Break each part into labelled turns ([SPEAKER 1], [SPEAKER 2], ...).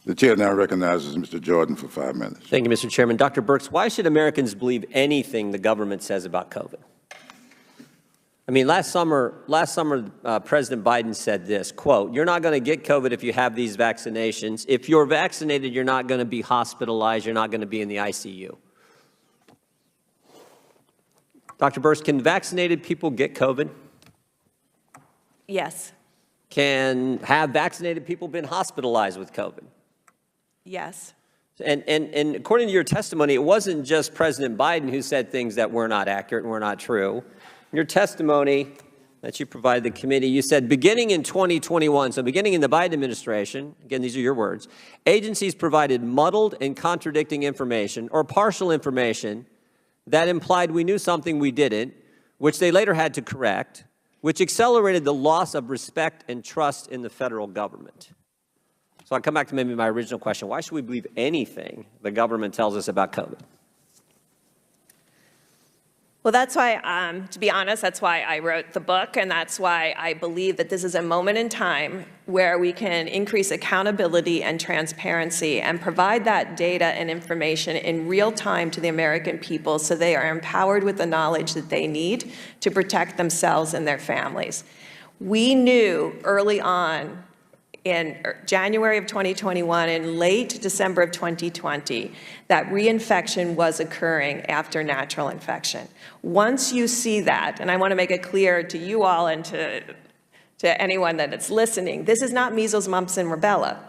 [SPEAKER 1] The chair now recognizes Mr. Jordan for 5 minutes.
[SPEAKER 2] Thank you, Mr. Chairman. Dr. Birx, why should Americans believe anything the government says about COVID? I mean, last summer, President Biden said this, quote, "You're not going to get COVID if you have these vaccinations. If you're vaccinated, you're not going to be hospitalized. You're not going to be in the ICU." Dr. Birx, can vaccinated people get COVID?
[SPEAKER 3] Yes.
[SPEAKER 2] Have vaccinated people been hospitalized with COVID?
[SPEAKER 3] Yes.
[SPEAKER 2] And according to your testimony, it wasn't just President Biden who said things that were not accurate and were not true. In your testimony that you provided the committee, you said beginning in 2021, so beginning in the Biden administration, again, these are your words, agencies provided muddled and contradicting information or partial information that implied we knew something we didn't, which they later had to correct, which accelerated the loss of respect and trust in the federal government. So I come back to maybe my original question. Why should we believe anything the government tells us about COVID?
[SPEAKER 3] Well, that's why, to be honest, that's why I wrote the book, and that's why I believe that this is a moment in time where we can increase accountability and transparency and provide that data and information in real time to the American people so they are empowered with the knowledge that they need to protect themselves and their families. We knew early on in January of 2021 and late December of 2020 that reinfection was occurring after natural infection. Once you see that, and I want to make it clear to you all and to anyone that is listening, this is not measles, mumps, and rubella.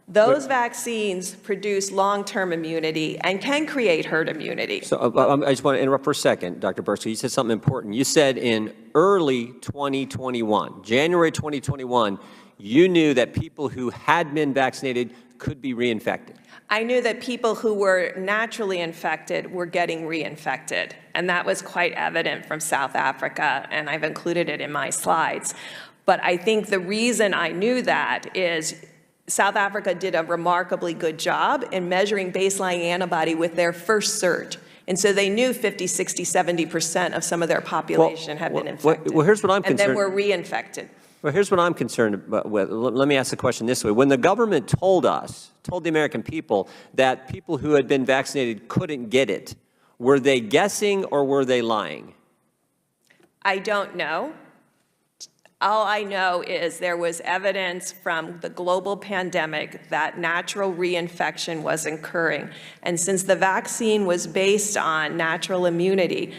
[SPEAKER 3] Those vaccines produce long-term immunity and can create herd immunity.
[SPEAKER 2] So I just want to interrupt for a second, Dr. Birx. You said something important. You said in early 2021, January 2021, you knew that people who had been vaccinated could be reinfected.
[SPEAKER 3] I knew that people who were naturally infected were getting reinfected, and that was quite evident from South Africa, and I've included it in my slides. But I think the reason I knew that is South Africa did a remarkably good job in measuring baseline antibody with their first surge. And so they knew 50, 60, 70% of some of their population had been infected.
[SPEAKER 2] Well, here's what I'm concerned.
[SPEAKER 3] And then were reinfected.
[SPEAKER 2] Well, here's what I'm concerned with. Let me ask the question this way. When the government told the American people that people who had been vaccinated couldn't get it, were they guessing or were they lying?
[SPEAKER 3] I don't know. All I know is there was evidence from the global pandemic that natural reinfection was occurring. And since the vaccine was based on natural immunity,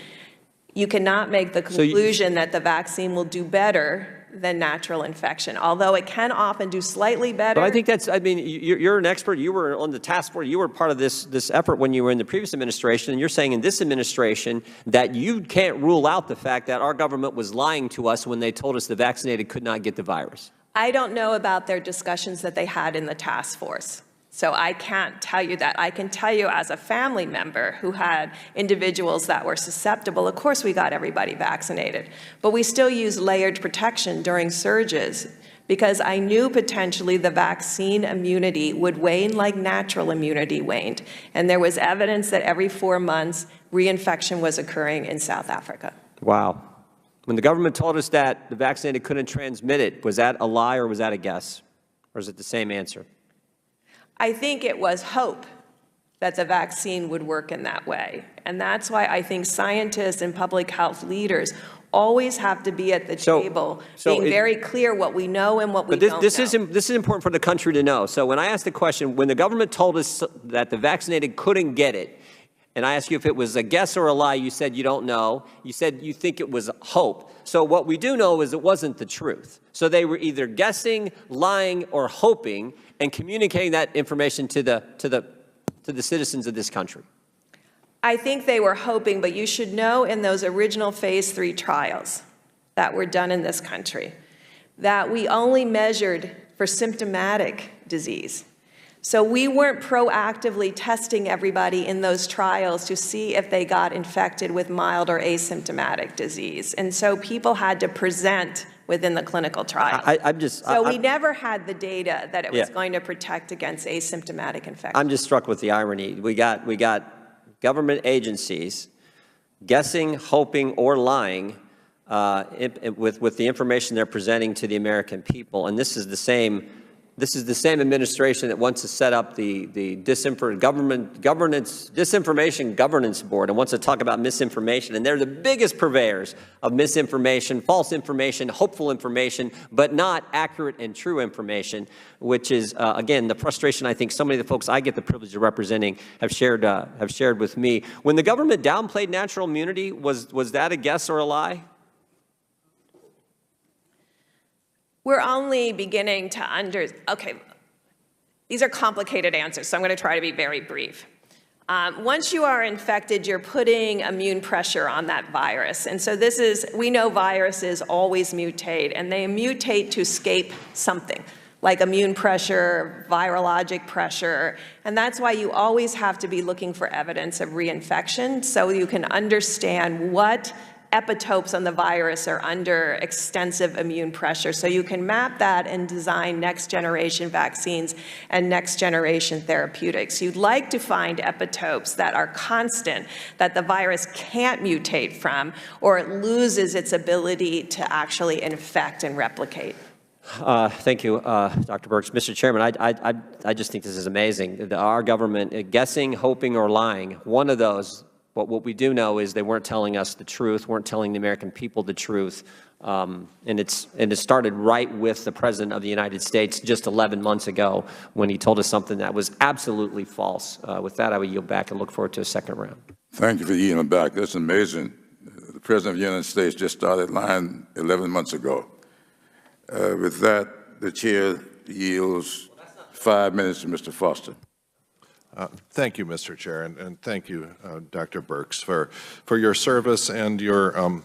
[SPEAKER 3] you cannot make the conclusion that the vaccine will do better than natural infection, although it can often do slightly better.
[SPEAKER 2] But I think that's, I mean, you're an expert. You were on the task force. You were part of this effort when you were in the previous administration, and you're saying in this administration that you can't rule out the fact that our government was lying to us when they told us the vaccinated could not get the virus.
[SPEAKER 3] I don't know about their discussions that they had in the task force. So I can't tell you that. I can tell you as a family member who had individuals that were susceptible, of course we got everybody vaccinated, but we still used layered protection during surges because I knew potentially the vaccine immunity would wane like natural immunity waned. And there was evidence that every 4 months reinfection was occurring in South Africa.
[SPEAKER 2] Wow. When the government told us that the vaccinated couldn't transmit it, was that a lie or was that a guess? Or is it the same answer?
[SPEAKER 3] I think it was hope that the vaccine would work in that way. And that's why I think scientists and public health leaders always have to be at the table, being very clear what we know and what we don't know.
[SPEAKER 2] This is important for the country to know. So when I asked the question, when the government told us that the vaccinated couldn't get it, and I asked you if it was a guess or a lie, you said you don't know. You said you think it was hope. So what we do know is it wasn't the truth. So they were either guessing, lying, or hoping, and communicating that information to the citizens of this country.
[SPEAKER 3] I think they were hoping, but you should know in those original phase 3 trials that were done in this country that we only measured for symptomatic disease. So we weren't proactively testing everybody in those trials to see if they got infected with mild or asymptomatic disease. And so people had to present within the clinical trial. We never had the data that it was going to protect against asymptomatic infection.
[SPEAKER 2] I'm just struck with the irony. We got government agencies guessing, hoping, or lying with the information they're presenting to the American people. And this is the same This is the same administration that wants to set up the Disinformation Governance Board and wants to talk about misinformation. And they're the biggest purveyors of misinformation, false information, hopeful information, but not accurate and true information, which is, again, the frustration I think so many of the folks I get the privilege of representing have shared with me. When the government downplayed natural immunity, was that a guess or a lie?
[SPEAKER 3] We're only beginning to okay, these are complicated answers, so I'm going to try to be very brief. Once you are infected, you're putting immune pressure on that virus. And so we know viruses always mutate, and they mutate to escape something, like immune pressure, virologic pressure. And that's why you always have to be looking for evidence of reinfection so you can understand what epitopes on the virus are under extensive immune pressure. So you can map that and design next generation vaccines and next generation therapeutics. You'd like to find epitopes that are constant, that the virus can't mutate from, or it loses its ability to actually infect and replicate.
[SPEAKER 2] Thank you, Dr. Birx. Mr. Chairman, I just think this is amazing. Our government, guessing, hoping, or lying, one of those. But what we do know is they weren't telling us the truth, weren't telling the American people the truth. And it started right with the President of the United States just 11 months ago when he told us something that was absolutely false. With that, I would yield back and look forward to a second round.
[SPEAKER 1] Thank you for yielding back. That's amazing. The President of the United States just started lying 11 months ago. With that, the chair yields 5 minutes to Mr. Foster.
[SPEAKER 4] Thank you, Mr. Chair, and thank you, Dr. Birx, for your service and your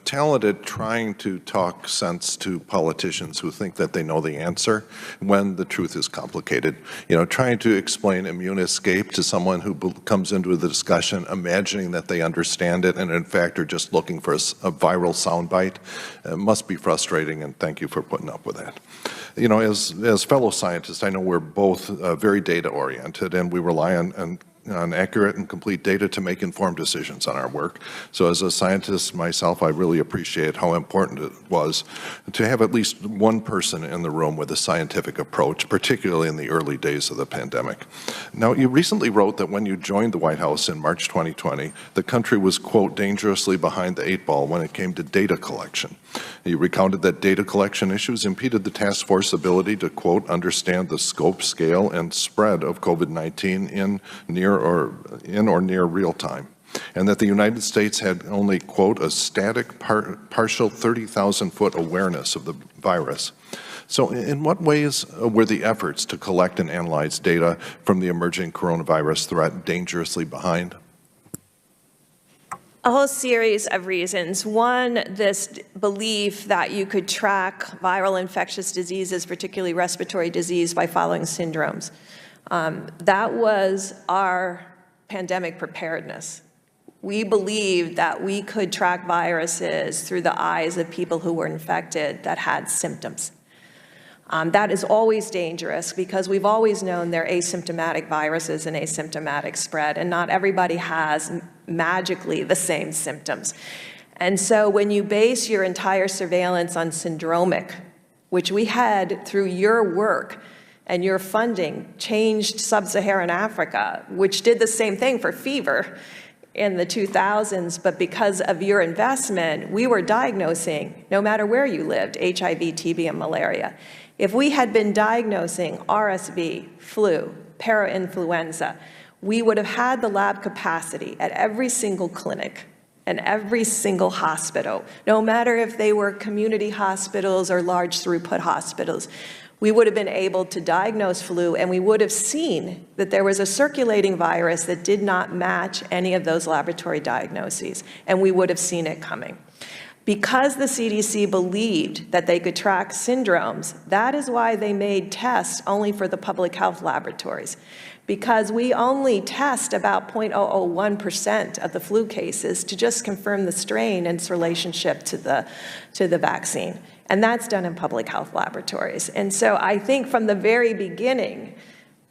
[SPEAKER 4] talented trying to talk sense to politicians who think that they know the answer when the truth is complicated. You know, trying to explain immune escape to someone who comes into the discussion imagining that they understand it and in fact are just looking for a viral soundbite must be frustrating, and thank you for putting up with that. You know, as fellow scientists, I know we're both very data-oriented, and we rely on accurate and complete data to make informed decisions on our work. So as a scientist myself, I really appreciate how important it was to have at least one person in the room with a scientific approach, particularly in the early days of the pandemic. Now, you recently wrote that when you joined the White House in March 2020, the country was, quote, dangerously behind the 8 ball when it came to data collection. You recounted that data collection issues impeded the task force's ability to, quote, understand the scope, scale, and spread of COVID-19 in or near real time, and that the United States had only, quote, a static partial 30,000-foot awareness of the virus. So in what ways were the efforts to collect and analyze data from the emerging coronavirus threat dangerously behind?
[SPEAKER 3] A whole series of reasons. One, this belief that you could track viral infectious diseases, particularly respiratory disease, by following syndromes. That was our pandemic preparedness. We believed that we could track viruses through the eyes of people who were infected that had symptoms. That is always dangerous because we've always known they're asymptomatic viruses and asymptomatic spread, and not everybody has magically the same symptoms. And so when you base your entire surveillance on syndromic, which we had through your work and your funding, changed sub-Saharan Africa, which did the same thing for fever in the 2000s, but because of your investment, we were diagnosing, no matter where you lived, HIV, TB, and malaria. If we had been diagnosing RSV, flu, parainfluenza, we would have had the lab capacity at every single clinic and every single hospital, no matter if they were community hospitals or large throughput hospitals. We would have been able to diagnose flu, and we would have seen that there was a circulating virus that did not match any of those laboratory diagnoses, and we would have seen it coming. Because the CDC believed that they could track syndromes, that is why they made tests only for the public health laboratories. Because we only test about 0.001% of the flu cases to just confirm the strain and its relationship to the vaccine. And that's done in public health laboratories. And so I think from the very beginning,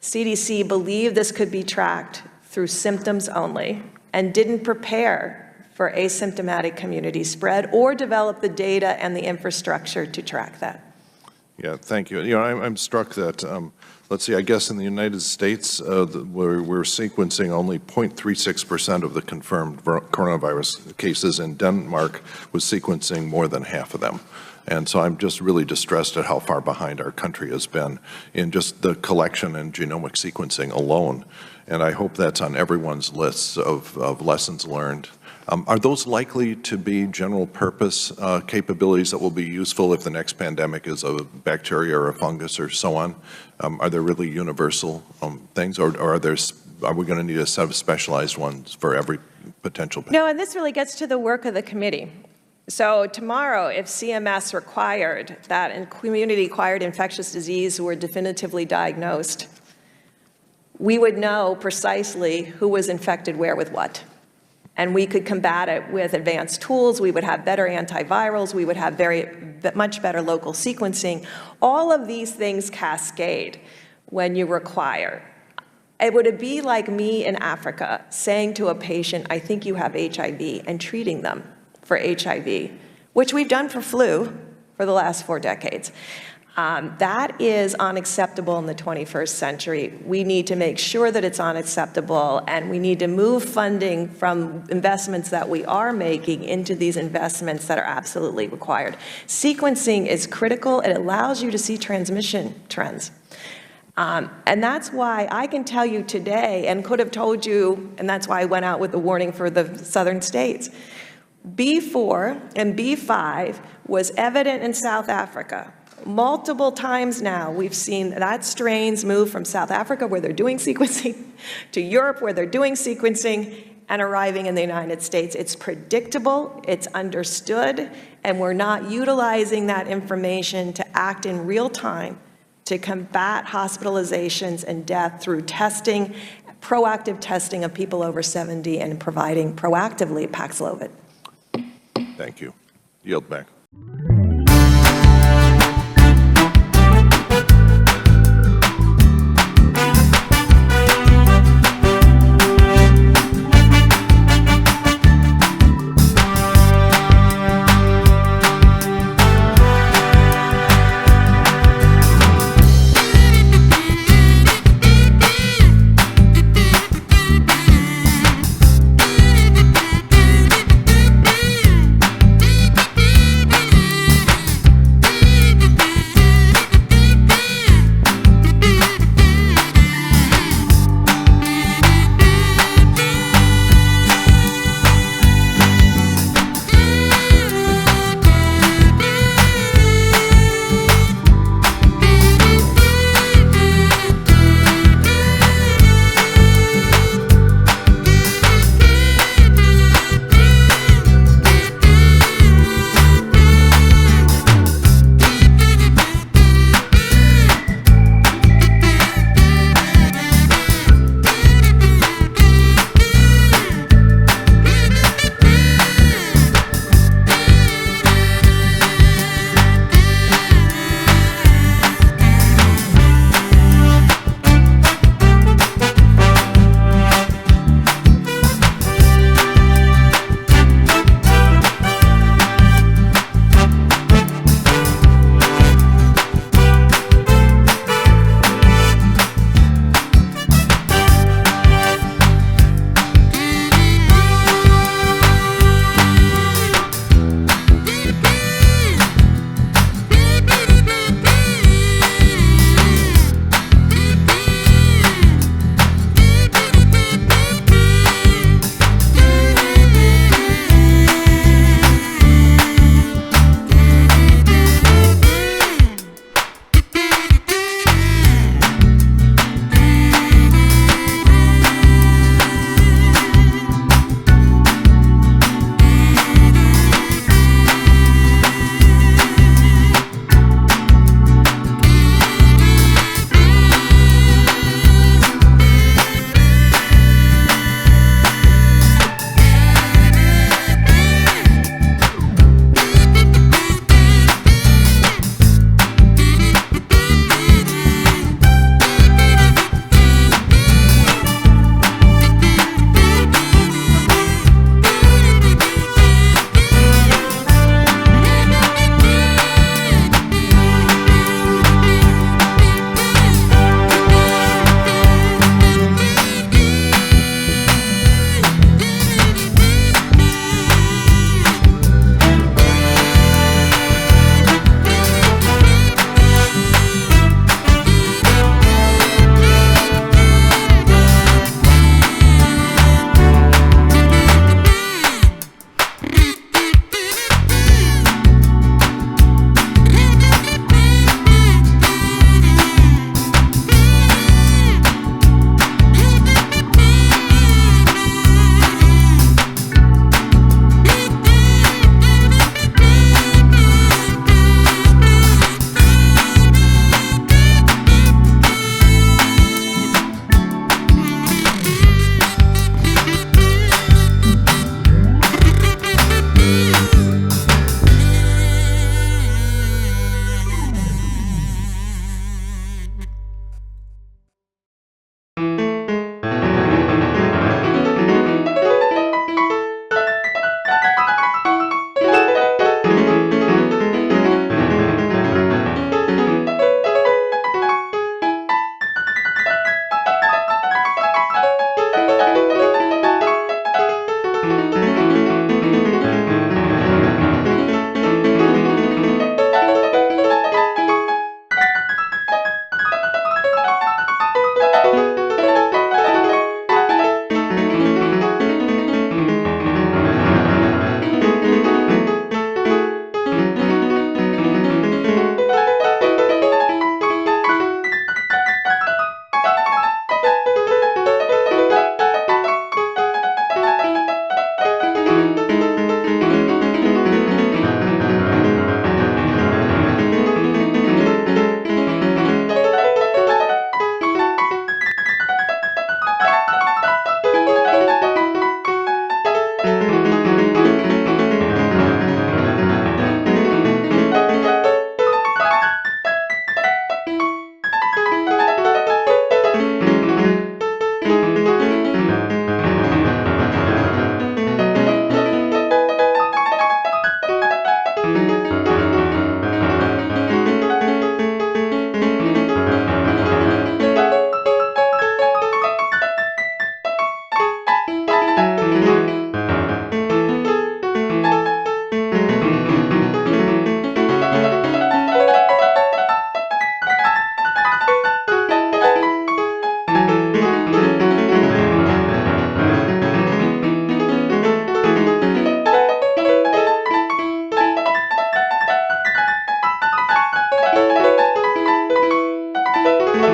[SPEAKER 3] CDC believed this could be tracked through symptoms only and didn't prepare for asymptomatic community spread or develop the data and the infrastructure to track that.
[SPEAKER 4] Yeah, thank you. You know, I'm struck that, let's see, I guess in the United States, we're sequencing only 0.36% of the confirmed coronavirus cases. In Denmark was sequencing more than half of them. And so I'm just really distressed at how far behind our country has been in just the collection and genomic sequencing alone. And I hope that's on everyone's lists of lessons learned. Are those likely to be general purpose capabilities that will be useful if the next pandemic is a bacteria or a fungus or so on? Are there really universal things, or are we going to need a set of specialized ones for every potential pandemic?
[SPEAKER 3] No, and this really gets to the work of the committee. So tomorrow, if CMS required that in community-acquired infectious disease were definitively diagnosed, we would know precisely who was infected where with what. And we could combat it with advanced tools. We would have better antivirals. We would have much better local sequencing. All of these things cascade when you require. It would be like me in Africa saying to a patient, I think you have HIV, and treating them for HIV, which we've done for flu for the last 4 decades. That is unacceptable in the 21st century. We need to make sure that it's unacceptable, and we need to move funding from investments that we are making into these investments that are absolutely required. Sequencing is critical. It allows you to see transmission trends. And that's why I can tell you today, and could have told you, and that's why I went out with the warning for the southern states, B4 and B5 was evident in South Africa. Multiple times now, we've seen that strains move from South Africa, where they're doing sequencing, to Europe, where they're doing sequencing, and arriving in the United States. It's predictable, it's understood, and we're not utilizing that information to act in real time to combat hospitalizations and death through testing, proactive testing of people over 70, and providing proactively Paxlovid.
[SPEAKER 4] Thank you. Yield back.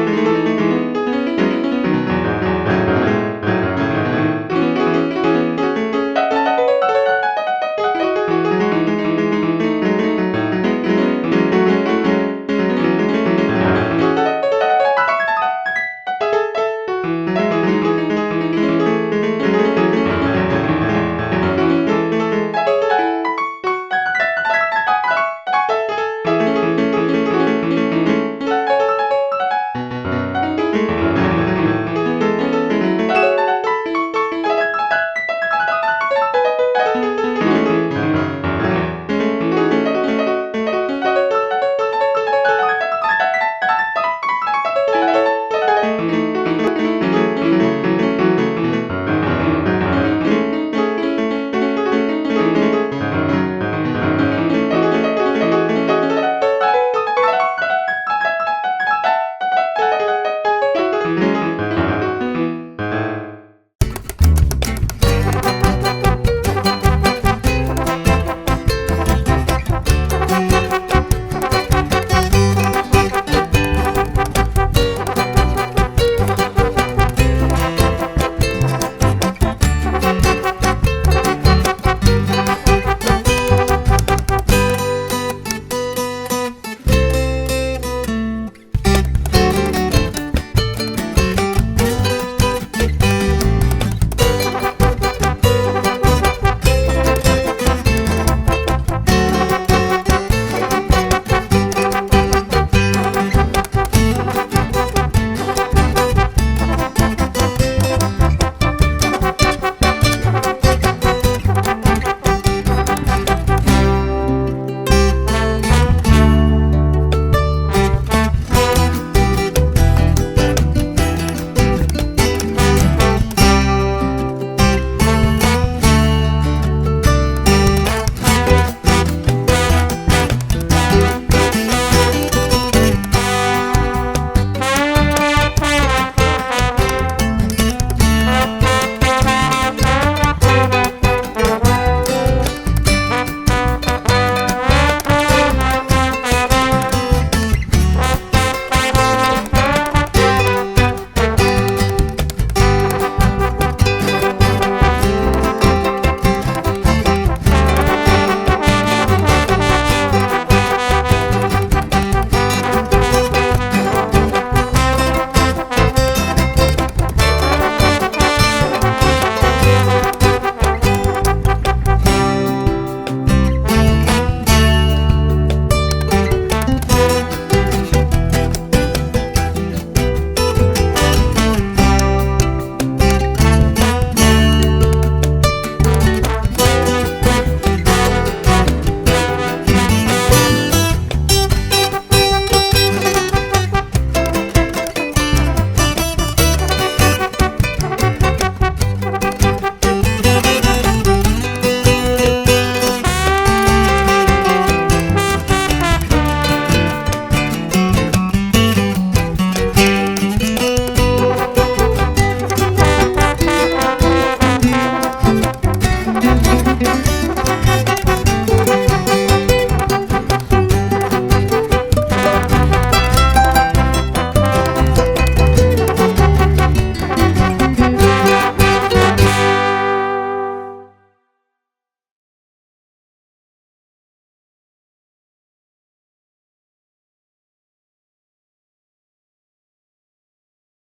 [SPEAKER 3] you.